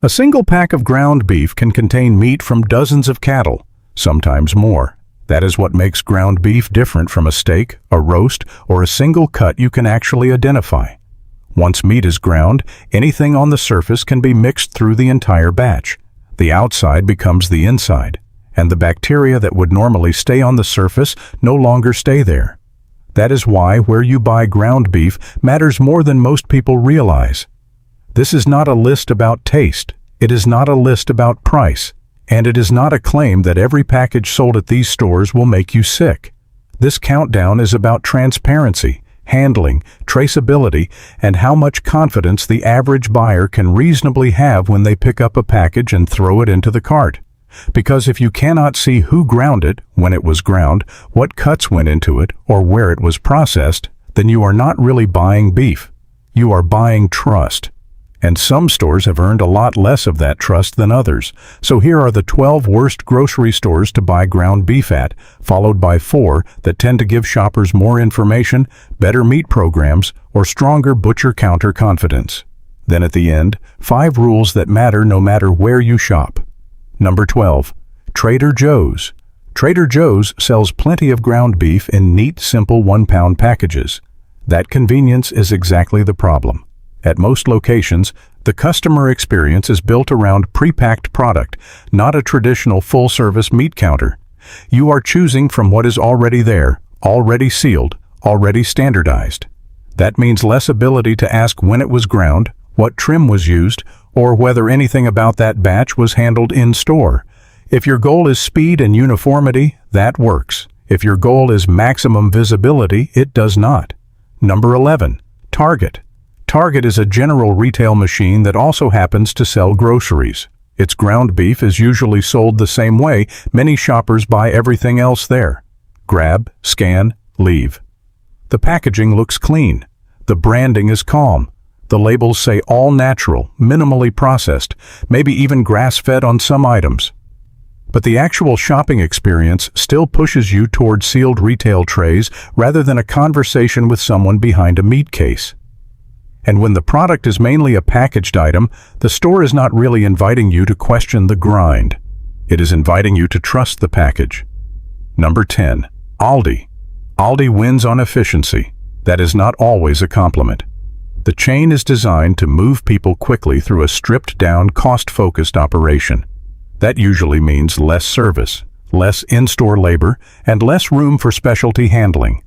A single pack of ground beef can contain meat from dozens of cattle, sometimes more. That is what makes ground beef different from a steak, a roast, or a single cut you can actually identify. Once meat is ground, anything on the surface can be mixed through the entire batch. The outside becomes the inside, and the bacteria that would normally stay on the surface no longer stay there. That is why where you buy ground beef matters more than most people realize. This is not a list about taste, it is not a list about price, and it is not a claim that every package sold at these stores will make you sick. This countdown is about transparency, handling, traceability, and how much confidence the average buyer can reasonably have when they pick up a package and throw it into the cart. Because if you cannot see who ground it, when it was ground, what cuts went into it, or where it was processed, then you are not really buying beef. You are buying trust. And some stores have earned a lot less of that trust than others. So here are the 12 worst grocery stores to buy ground beef at, followed by 4 that tend to give shoppers more information, better meat programs, or stronger butcher counter confidence. Then at the end, 5 rules that matter no matter where you shop. Number 12. Trader Joe's. Trader Joe's sells plenty of ground beef in neat, simple 1-pound packages. That convenience is exactly the problem. At most locations, the customer experience is built around pre-packed product, not a traditional full-service meat counter. You are choosing from what is already there, already sealed, already standardized. That means less ability to ask when it was ground, what trim was used, or whether anything about that batch was handled in-store. If your goal is speed and uniformity, that works. If your goal is maximum visibility, it does not. Number 11. Target. Target is a general retail machine that also happens to sell groceries. Its ground beef is usually sold the same way many shoppers buy everything else there. Grab, scan, leave. The packaging looks clean. The branding is calm. The labels say all natural, minimally processed, maybe even grass-fed on some items. But the actual shopping experience still pushes you toward sealed retail trays rather than a conversation with someone behind a meat case. And when the product is mainly a packaged item, the store is not really inviting you to question the grind. It is inviting you to trust the package. Number 10. Aldi. Aldi wins on efficiency. That is not always a compliment. The chain is designed to move people quickly through a stripped-down, cost-focused operation. That usually means less service, less in-store labor, and less room for specialty handling.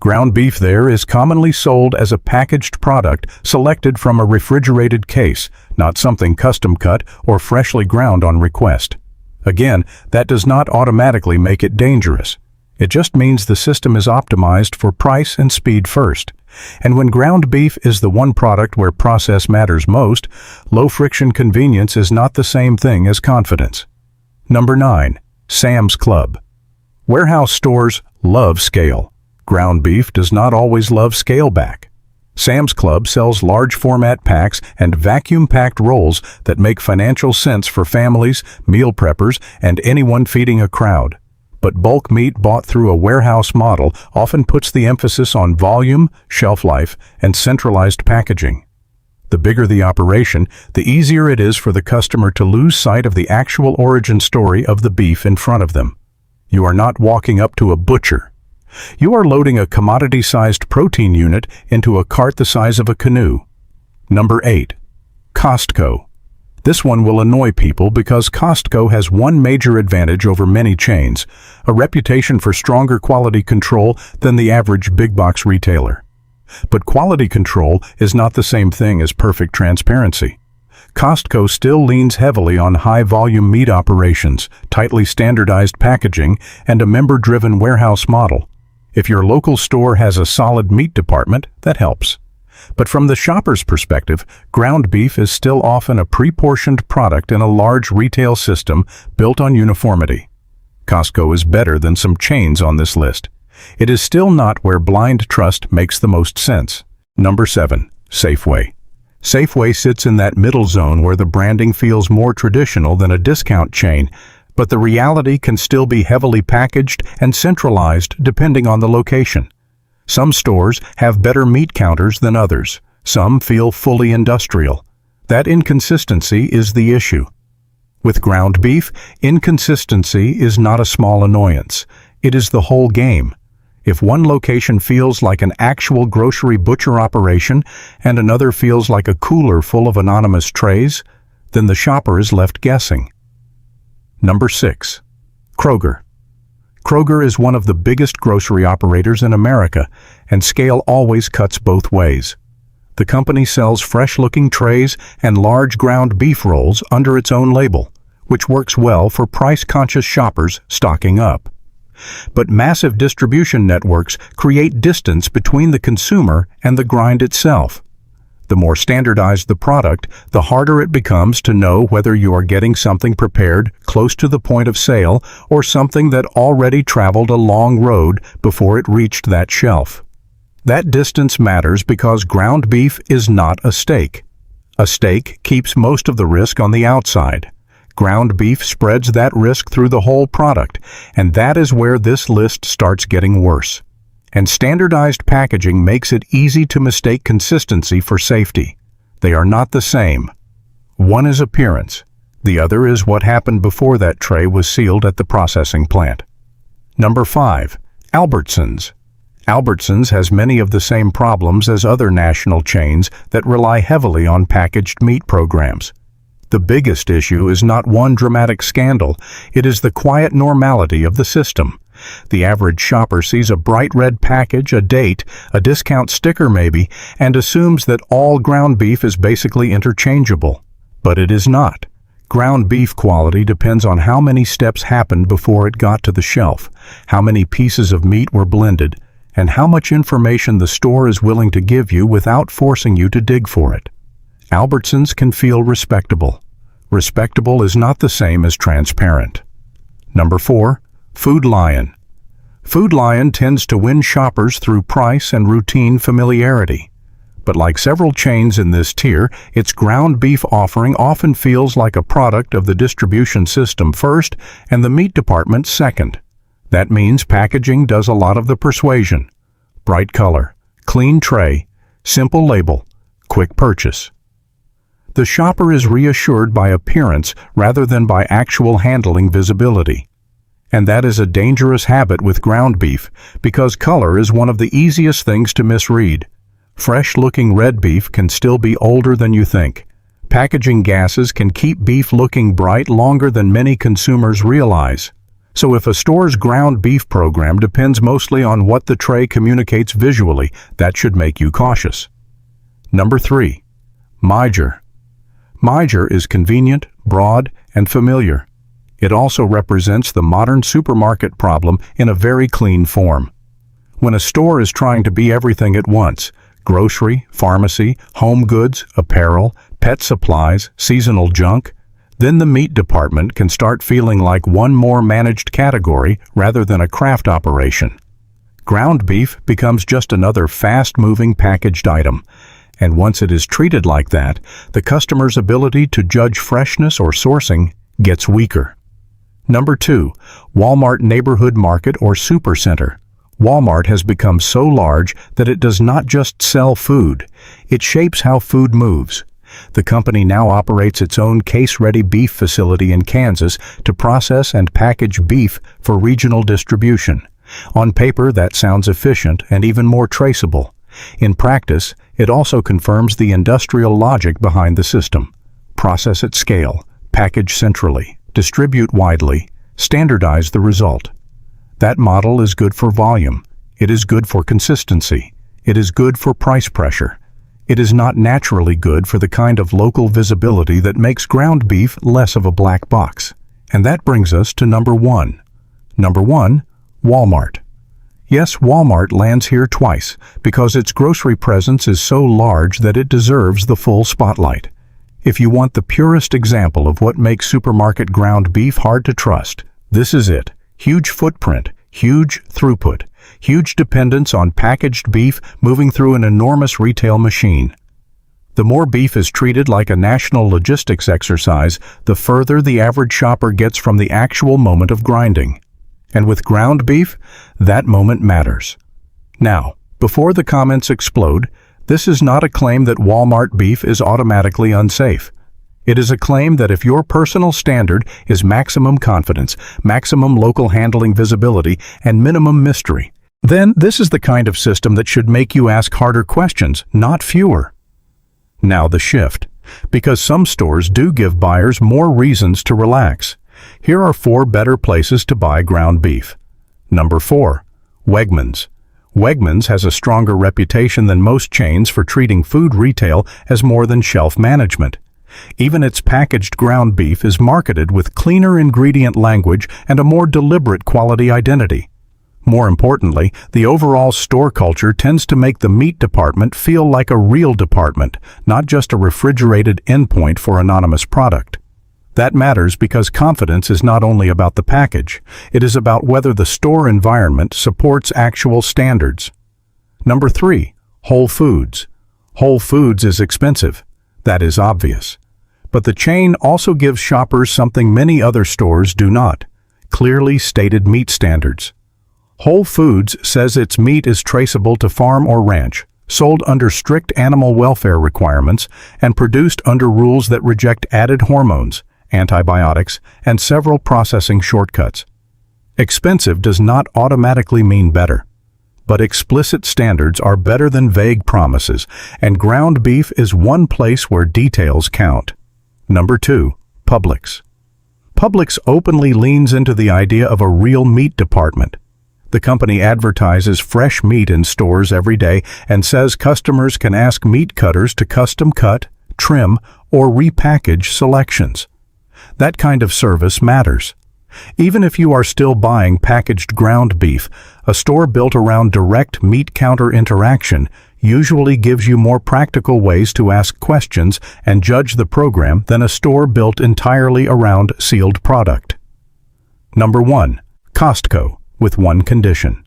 Ground beef there is commonly sold as a packaged product selected from a refrigerated case, not something custom cut or freshly ground on request. Again, that does not automatically make it dangerous. It just means the system is optimized for price and speed first. And when ground beef is the one product where process matters most, low-friction convenience is not the same thing as confidence. Number 9. Sam's Club. Warehouse stores love scale. Ground beef does not always love scale back. Sam's Club sells large format packs and vacuum-packed rolls that make financial sense for families, meal preppers, and anyone feeding a crowd. But bulk meat bought through a warehouse model often puts the emphasis on volume, shelf life, and centralized packaging. The bigger the operation, the easier it is for the customer to lose sight of the actual origin story of the beef in front of them. You are not walking up to a butcher. You are loading a commodity-sized protein unit into a cart the size of a canoe. Number 8. Costco. This one will annoy people because Costco has one major advantage over many chains, a reputation for stronger quality control than the average big-box retailer. But quality control is not the same thing as perfect transparency. Costco still leans heavily on high-volume meat operations, tightly standardized packaging, and a member-driven warehouse model. If your local store has a solid meat department, that helps. But from the shopper's perspective, ground beef is still often a pre-portioned product in a large retail system built on uniformity. Costco is better than some chains on this list. It is still not where blind trust makes the most sense. Number 7. Safeway. Safeway sits in that middle zone where the branding feels more traditional than a discount chain, but the reality can still be heavily packaged and centralized depending on the location. Some stores have better meat counters than others. Some feel fully industrial. That inconsistency is the issue. With ground beef, inconsistency is not a small annoyance. It is the whole game. If one location feels like an actual grocery butcher operation and another feels like a cooler full of anonymous trays, then the shopper is left guessing. Number 6. Kroger. Kroger is one of the biggest grocery operators in America, and scale always cuts both ways. The company sells fresh-looking trays and large ground beef rolls under its own label, which works well for price-conscious shoppers stocking up. But massive distribution networks create distance between the consumer and the grind itself. The more standardized the product, the harder it becomes to know whether you are getting something prepared close to the point of sale or something that already traveled a long road before it reached that shelf. That distance matters because ground beef is not a steak. A steak keeps most of the risk on the outside. Ground beef spreads that risk through the whole product, and that is where this list starts getting worse. And standardized packaging makes it easy to mistake consistency for safety. They are not the same. One is appearance. The other is what happened before that tray was sealed at the processing plant. Number 5. Albertsons. Albertsons has many of the same problems as other national chains that rely heavily on packaged meat programs. The biggest issue is not one dramatic scandal, it is the quiet normality of the system. The average shopper sees a bright red package, a date, a discount sticker maybe, and assumes that all ground beef is basically interchangeable. But it is not. Ground beef quality depends on how many steps happened before it got to the shelf, how many pieces of meat were blended, and how much information the store is willing to give you without forcing you to dig for it. Albertsons can feel respectable. Respectable is not the same as transparent. Number 4. Food Lion. Food Lion tends to win shoppers through price and routine familiarity. But like several chains in this tier, its ground beef offering often feels like a product of the distribution system first and the meat department second. That means packaging does a lot of the persuasion. Bright color, clean tray, simple label, quick purchase. The shopper is reassured by appearance rather than by actual handling visibility. And that is a dangerous habit with ground beef because color is one of the easiest things to misread. Fresh-looking red beef can still be older than you think. Packaging gases can keep beef looking bright longer than many consumers realize. So if a store's ground beef program depends mostly on what the tray communicates visually, that should make you cautious. Number 3. Meijer. Meijer is convenient, broad, and familiar. It also represents the modern supermarket problem in a very clean form. When a store is trying to be everything at once, grocery, pharmacy, home goods, apparel, pet supplies, seasonal junk, then the meat department can start feeling like one more managed category rather than a craft operation. Ground beef becomes just another fast-moving packaged item, and once it is treated like that, the customer's ability to judge freshness or sourcing gets weaker. Number 2, Walmart Neighborhood Market or Supercenter. Walmart has become so large that it does not just sell food, it shapes how food moves. The company now operates its own case-ready beef facility in Kansas to process and package beef for regional distribution. On paper, that sounds efficient and even more traceable. In practice, it also confirms the industrial logic behind the system. Process at scale, package centrally, distribute widely, standardize the result. That model is good for volume. It is good for consistency. It is good for price pressure. It is not naturally good for the kind of local visibility that makes ground beef less of a black box. And that brings us to number 1. Number 1, Walmart. Yes, Walmart lands here twice because its grocery presence is so large that it deserves the full spotlight. If you want the purest example of what makes supermarket ground beef hard to trust, this is it. Huge footprint, huge throughput, huge dependence on packaged beef moving through an enormous retail machine. The more beef is treated like a national logistics exercise, the further the average shopper gets from the actual moment of grinding. And with ground beef, that moment matters. Now, before the comments explode, This is not a claim that Walmart beef is automatically unsafe. It is a claim that if your personal standard is maximum confidence, maximum local handling visibility, and minimum mystery, then this is the kind of system that should make you ask harder questions, not fewer. Now the shift. Because some stores do give buyers more reasons to relax. Here are 4 better places to buy ground beef. Number 4. Wegmans. Wegmans has a stronger reputation than most chains for treating food retail as more than shelf management. Even its packaged ground beef is marketed with cleaner ingredient language and a more deliberate quality identity. More importantly, the overall store culture tends to make the meat department feel like a real department, not just a refrigerated endpoint for anonymous product. That matters because confidence is not only about the package, it is about whether the store environment supports actual standards. Number 3. Whole Foods. Whole Foods is expensive. That is obvious. But the chain also gives shoppers something many other stores do not: clearly stated meat standards. Whole Foods says its meat is traceable to farm or ranch, sold under strict animal welfare requirements, and produced under rules that reject added hormones, antibiotics, and several processing shortcuts. Expensive does not automatically mean better. But explicit standards are better than vague promises, and ground beef is one place where details count. Number 2. Publix. Publix openly leans into the idea of a real meat department. The company advertises fresh meat in stores every day and says customers can ask meat cutters to custom cut, trim, or repackage selections. That kind of service matters. Even if you are still buying packaged ground beef, a store built around direct meat counter interaction usually gives you more practical ways to ask questions and judge the program than a store built entirely around sealed product. Number 1. Costco, with one condition.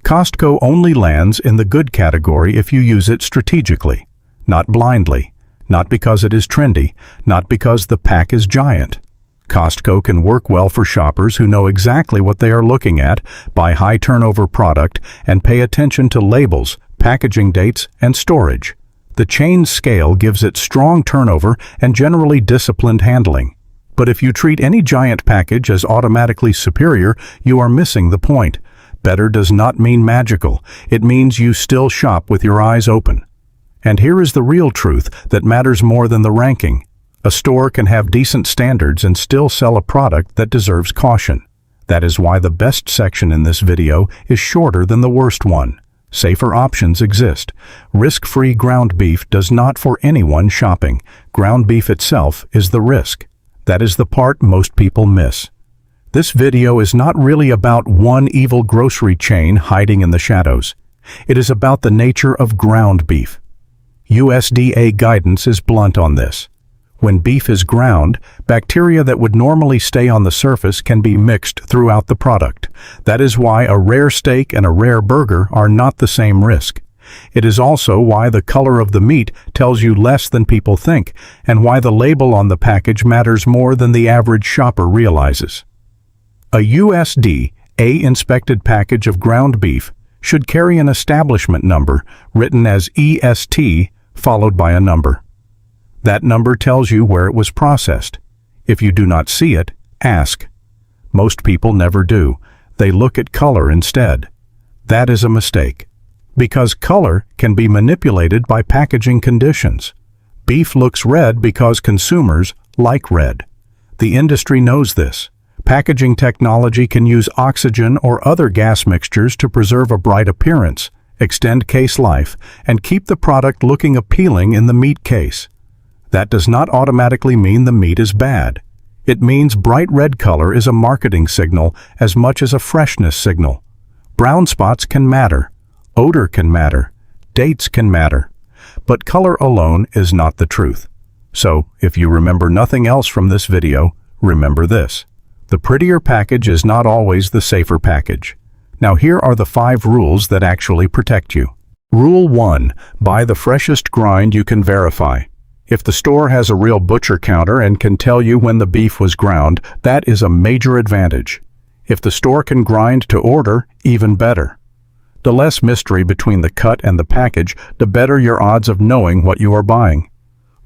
Costco only lands in the good category if you use it strategically, not blindly, not because it is trendy, not because the pack is giant. Costco can work well for shoppers who know exactly what they are looking at, buy high-turnover product, and pay attention to labels, packaging dates, and storage. The chain's scale gives it strong turnover and generally disciplined handling. But if you treat any giant package as automatically superior, you are missing the point. Better does not mean magical. It means you still shop with your eyes open. And here is the real truth that matters more than the ranking. A store can have decent standards and still sell a product that deserves caution. That is why the best section in this video is shorter than the worst one. Safer options exist. Risk-free ground beef does not for anyone shopping. Ground beef itself is the risk. That is the part most people miss. This video is not really about one evil grocery chain hiding in the shadows. It is about the nature of ground beef. USDA guidance is blunt on this. When beef is ground, bacteria that would normally stay on the surface can be mixed throughout the product. That is why a rare steak and a rare burger are not the same risk. It is also why the color of the meat tells you less than people think, and why the label on the package matters more than the average shopper realizes. A USDA-inspected package of ground beef should carry an establishment number written as EST followed by a number. That number tells you where it was processed. If you do not see it, ask. Most people never do. They look at color instead. That is a mistake. Because color can be manipulated by packaging conditions. Beef looks red because consumers like red. The industry knows this. Packaging technology can use oxygen or other gas mixtures to preserve a bright appearance, extend case life, and keep the product looking appealing in the meat case. That does not automatically mean the meat is bad. It means bright red color is a marketing signal as much as a freshness signal. Brown spots can matter. Odor can matter. Dates can matter. But color alone is not the truth. So, if you remember nothing else from this video, remember this. The prettier package is not always the safer package. Now here are the 5 rules that actually protect you. Rule 1. Buy the freshest grind you can verify. If the store has a real butcher counter and can tell you when the beef was ground, that is a major advantage. If the store can grind to order, even better. The less mystery between the cut and the package, the better your odds of knowing what you are buying.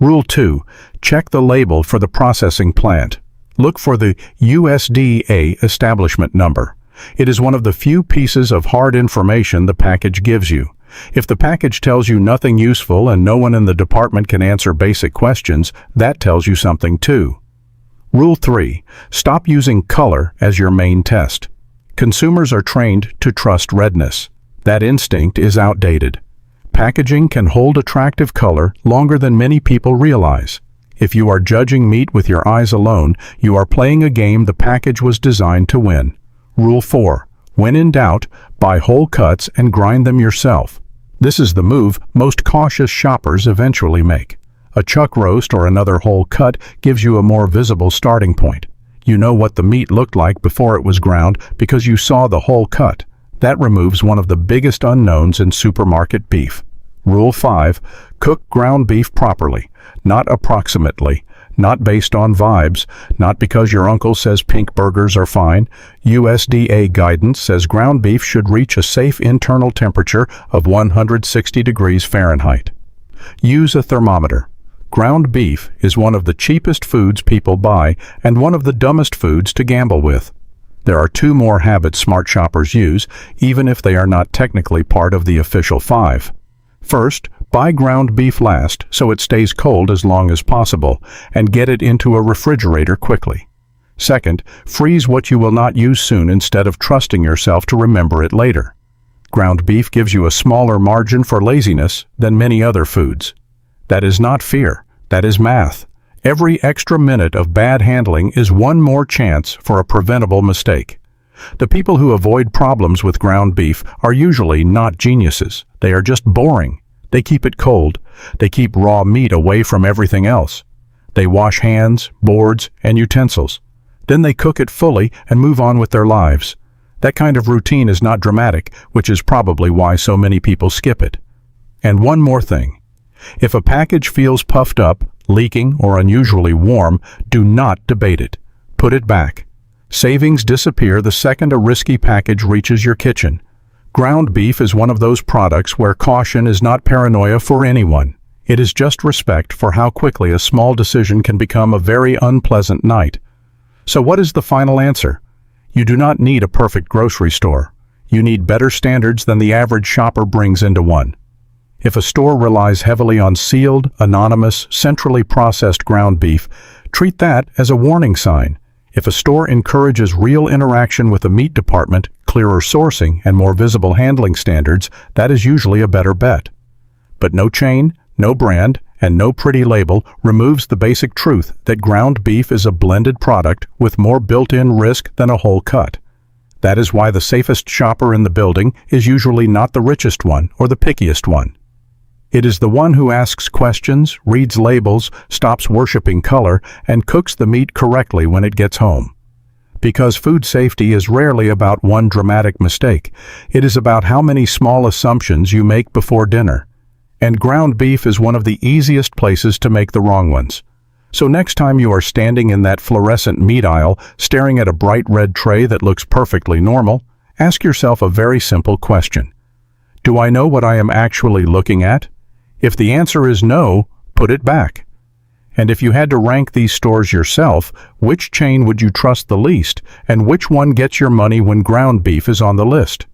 Rule 2. Check the label for the processing plant. Look for the USDA establishment number. It is one of the few pieces of hard information the package gives you. If the package tells you nothing useful and no one in the department can answer basic questions, that tells you something too. Rule 3. Stop using color as your main test. Consumers are trained to trust redness. That instinct is outdated. Packaging can hold attractive color longer than many people realize. If you are judging meat with your eyes alone, you are playing a game the package was designed to win. Rule 4. When in doubt, buy whole cuts and grind them yourself. This is the move most cautious shoppers eventually make. A chuck roast or another whole cut gives you a more visible starting point. You know what the meat looked like before it was ground because you saw the whole cut. That removes one of the biggest unknowns in supermarket beef. Rule 5. Cook ground beef properly, not approximately, not based on vibes, not because your uncle says pink burgers are fine. USDA guidance says ground beef should reach a safe internal temperature of 160 degrees Fahrenheit. Use a thermometer. Ground beef is one of the cheapest foods people buy and one of the dumbest foods to gamble with. There are 2 more habits smart shoppers use, even if they are not technically part of the official 5. First, buy ground beef last so it stays cold as long as possible, and get it into a refrigerator quickly. Second, freeze what you will not use soon instead of trusting yourself to remember it later. Ground beef gives you a smaller margin for laziness than many other foods. That is not fear, that is math. Every extra minute of bad handling is one more chance for a preventable mistake. The people who avoid problems with ground beef are usually not geniuses. They are just boring. They keep it cold. They keep raw meat away from everything else. They wash hands, boards, and utensils. Then they cook it fully and move on with their lives. That kind of routine is not dramatic, which is probably why so many people skip it. And one more thing. If a package feels puffed up, leaking, or unusually warm, do not debate it. Put it back. Savings disappear the second a risky package reaches your kitchen. Ground beef is one of those products where caution is not paranoia for anyone. It is just respect for how quickly a small decision can become a very unpleasant night. So what is the final answer? You do not need a perfect grocery store. You need better standards than the average shopper brings into one. If a store relies heavily on sealed, anonymous, centrally processed ground beef, treat that as a warning sign. If a store encourages real interaction with the meat department, clearer sourcing, and more visible handling standards, that is usually a better bet. But no chain, no brand, and no pretty label removes the basic truth that ground beef is a blended product with more built-in risk than a whole cut. That is why the safest shopper in the building is usually not the richest one or the pickiest one. It is the one who asks questions, reads labels, stops worshiping color, and cooks the meat correctly when it gets home. Because food safety is rarely about one dramatic mistake. It is about how many small assumptions you make before dinner. And ground beef is one of the easiest places to make the wrong ones. So next time you are standing in that fluorescent meat aisle, staring at a bright red tray that looks perfectly normal, ask yourself a very simple question. Do I know what I am actually looking at? If the answer is no, put it back. And if you had to rank these stores yourself, which chain would you trust the least, and which one gets your money when ground beef is on the list?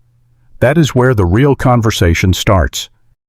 That is where the real conversation starts.